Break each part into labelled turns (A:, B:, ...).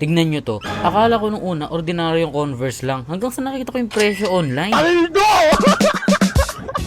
A: Tignan nyo to. Akala ko nung una, ordinary yung Converse lang. Hanggang sa nakikita ko yung presyo online.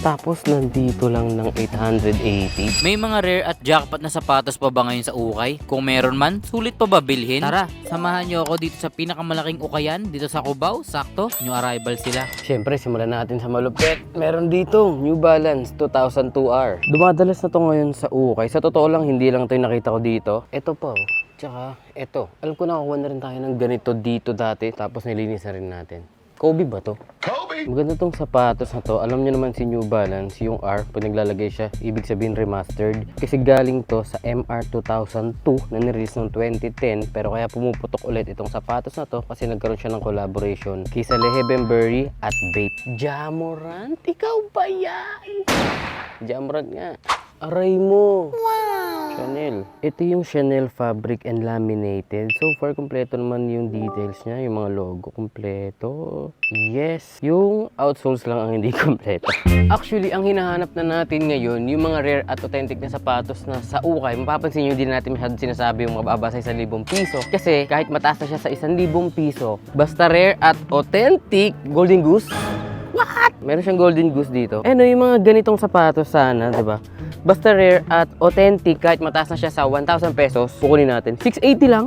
B: Tapos nandito lang ng 880.
A: May mga rare at jackpot na sapatos pa ba ngayon sa ukay? Kung meron man, sulit pa ba bilhin? Tara, samahan nyo ako dito sa pinakamalaking ukayan dito sa Cubao. Sakto, new arrival sila.
B: Siyempre, simulan natin sa malupit. Meron dito, New Balance 2002R. Dumadalas na to ngayon sa ukay. Sa totoo lang, hindi lang to yung nakita ko dito. Ito pa, oh. Tsaka, ito. Alam ko nakakuha na rin tayo ng ganito dito dati. Tapos nilinis na rin natin. Kobe ba to? Kobe! Maganda tong sapatos na to. Alam nyo naman si New Balance, yung R, pag naglalagay siya, ibig sabihin remastered. Kasi galing to sa MR 2002 na nirelease noong 2010. Pero kaya pumuputok ulit itong sapatos na to kasi nagkaroon siya ng collaboration kisa Lehe Bembury at Bape. Jamorant? Ikaw ba yan? Jamorant nga. Aray mo! Wow! Chanel. Ito yung Chanel fabric and laminated. So far, kompleto naman yung details niya. Yung mga logo, kompleto. Yes! Yung outsoles lang ang hindi kompleto. Actually, ang hinahanap na natin ngayon, yung mga rare at authentic na sapatos na sa ukay, mapapansin nyo, hindi natin masyadong sinasabi yung mababa sa 1,000 piso. Kasi kahit mataas na siya sa 1,000 piso, basta rare at authentic, Golden Goose. What? Meron siyang Golden Goose dito. Ano yung mga ganitong sapatos sana, 'di ba? Basta rare at authentic, kahit mataas na siya sa 1,000 pesos, kukunin natin. 680 lang?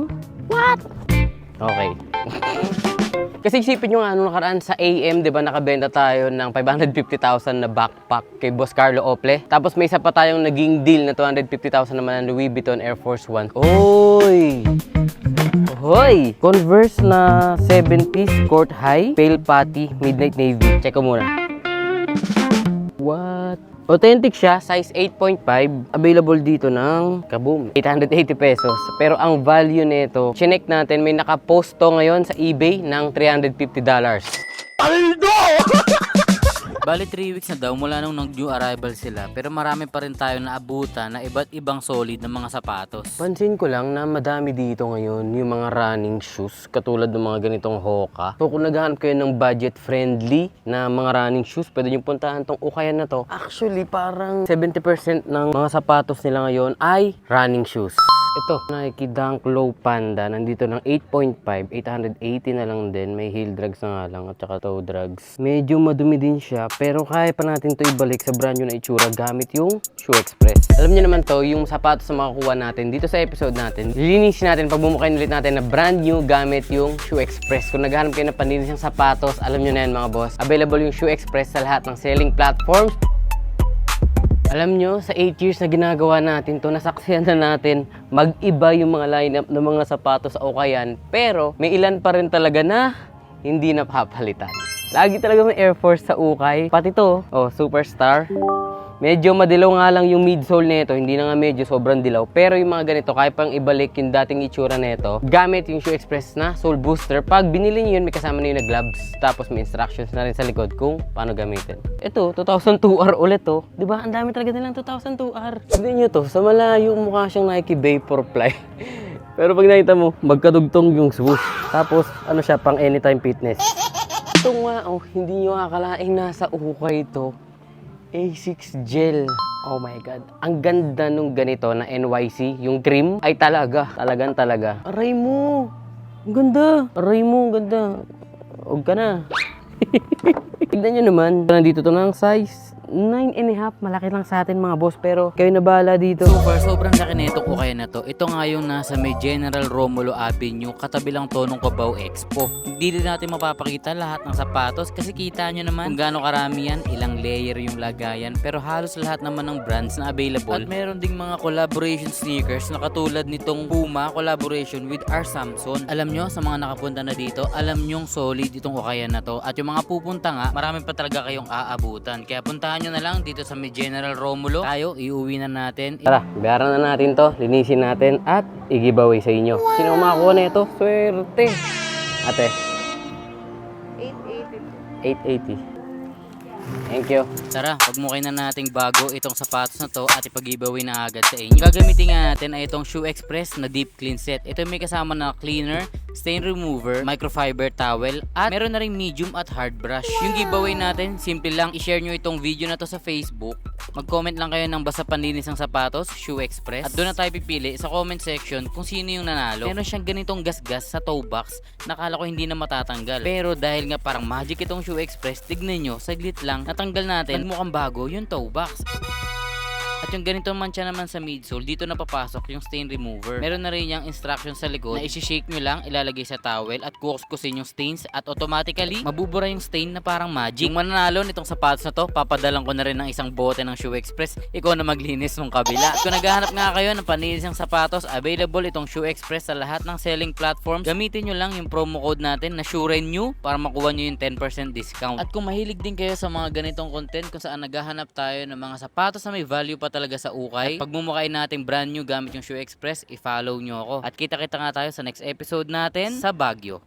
B: What? Okay. Kasi isipin nyo nga, nung nakaraan sa AM, di ba, nakabenta tayo ng 550,000 na backpack kay Boss Carlo Ople. Tapos may isa pa tayong naging deal na 250,000 naman ng Louis Vuitton Air Force One. Oy! Hoy! Converse na 7-piece court high, pale patty, midnight navy. Check ko muna. What? Authentic siya, size 8.5. Available dito ng kaboom, 880 pesos. Pero ang value nito, chinek natin, may nakapost to ngayon sa eBay ng $350. Aldo!
A: Bali 3 weeks na daw mula nung nag-new arrival sila, pero marami pa rin tayo na abutan na iba't ibang solid ng mga sapatos.
B: Pansin ko lang na madami dito ngayon yung mga running shoes, katulad ng mga ganitong Hoka. So kung naghahanap kayo ng budget-friendly na mga running shoes, pwede nyo puntahan tong ukayan na to. Actually, parang 70% ng mga sapatos nila ngayon ay running shoes. Ito, Nike Dunk Low Panda, nandito ng 8.5, 880 na lang din. May heel drags na nga lang at saka toe drags. Medyo madumi din siya, pero kaya pa natin to ibalik sa brand new na itsura gamit yung Shoe Express. Alam niyo naman to, yung sapatos na makakuha natin dito sa episode natin, lilinisin natin, pagbumukain ulit natin na brand new gamit yung Shoe Express. Kung naghahanap kayo ng panlinis ng sapatos, alam niyo na yan mga boss. Available yung Shoe Express sa lahat ng selling platforms. Alam nyo, sa 8 years na ginagawa natin to, nasaksihan na natin mag-iba yung mga lineup ng mga sapatos sa ukayan. Pero may ilan pa rin talaga na hindi napapalitan. Lagi talaga may Air Force sa ukay. Pati to, oh, Superstar. Medyo madilaw nga lang yung midsole nito, hindi na nga medyo sobrang dilaw. Pero yung mga ganito, kaya pang ibalik yung dating itsura nito, gamit yung Shoe Express na sole booster. Pag binili nyo yun, may kasama na yun na gloves. Tapos may instructions na rin sa likod kung paano gamitin. Ito, 2002R ulit to. Diba? Ang dami talaga nilang 2002R. Hindi nyo to, sa malayo mukha siyang Nike Vaporfly. Pero pag nakita mo, magkadugtong yung swoosh. Tapos, ano siya, pang anytime fitness. Ito nga, oh, hindi nyo akalaing nasa ukay ito. A6 gel. Oh my god. Ang ganda nung ganito na NYC, yung cream ay talaga, talaga. Aray mo. Ang ganda. Aray mo, ang ganda. Huwag ka na. Tignan nyo naman. Nandito to ng size 9.5. Malaki lang sa atin mga boss, pero kayo na bahala dito.
A: Sobrang laki na itong ukay na to. Ito nga yung nasa may General Romulo Avenue, katabi lang to ng Cubao Expo. Hindi din natin mapapakita lahat ng sapatos kasi kita nyo naman kung gaano karami yan, ilang layer yung lagayan, pero halos lahat naman ng brands na available. At meron ding mga collaboration sneakers na katulad nitong Puma collaboration with R. Samson. Alam nyo, sa mga nakapunta na dito, alam nyong solid itong ukayan na to. At yung mga pupunta nga, marami pa talaga kayong aabutan. Kaya puntahan nyo na lang dito sa may General Romulo. Tayo, iuwi na natin.
B: Tara, bayaran na natin to, linisin natin at i-giveaway sa inyo. Sino makakuha na ito? Swerte! Ate? 880. Thank you.
A: Tara, pagmukay na nating bago itong sapatos na to at ipag-giveaway na agad sa inyo. Gagamitin nga natin ay itong Shoe Express na Deep Clean Set. Ito may kasama na cleaner, stain remover, microfiber towel, at meron na rin medium at hard brush. Yung giveaway natin, simple lang, i-share nyo itong video na to sa Facebook. Mag-comment lang kayo ng basta panlinis ng sapatos, Shoe Express. At doon na tayo pipili sa comment section kung sino yung nanalo. Meron siyang ganitong gasgas sa toe box, nakala ko hindi na matatanggal. Pero dahil nga parang magic itong Shoe Express, tignan nyo, saglit lang, natanggal natin, mukhang bago yung toe box. At yung ganito mancha naman sa midsole, dito na papasok yung stain remover. Meron na rin yung instruction sa likod na isi-shake nyo lang, ilalagay sa towel at kukuskusin yung stains at automatically mabubura yung stain na parang magic. Kung mananalo nitong sapatos na to, papadalan ko na rin ng isang bote ng Shoe Express. Ikaw na maglinis ng kabila. At kung naghahanap nga kayo ng panlinis ng sapatos, available itong Shoe Express sa lahat ng selling platforms. Gamitin nyo lang yung promo code natin na SHURENEW para makuha nyo yung 10% discount. At kung mahilig din kayo sa mga ganitong content kung saan naghahanap tayo ng mga sapatos na may value pa talaga sa ukay, at pagmumukay natin brand new gamit yung Shoe Express, i-follow nyo ako. At kita-kita nga tayo sa next episode natin sa Baguio.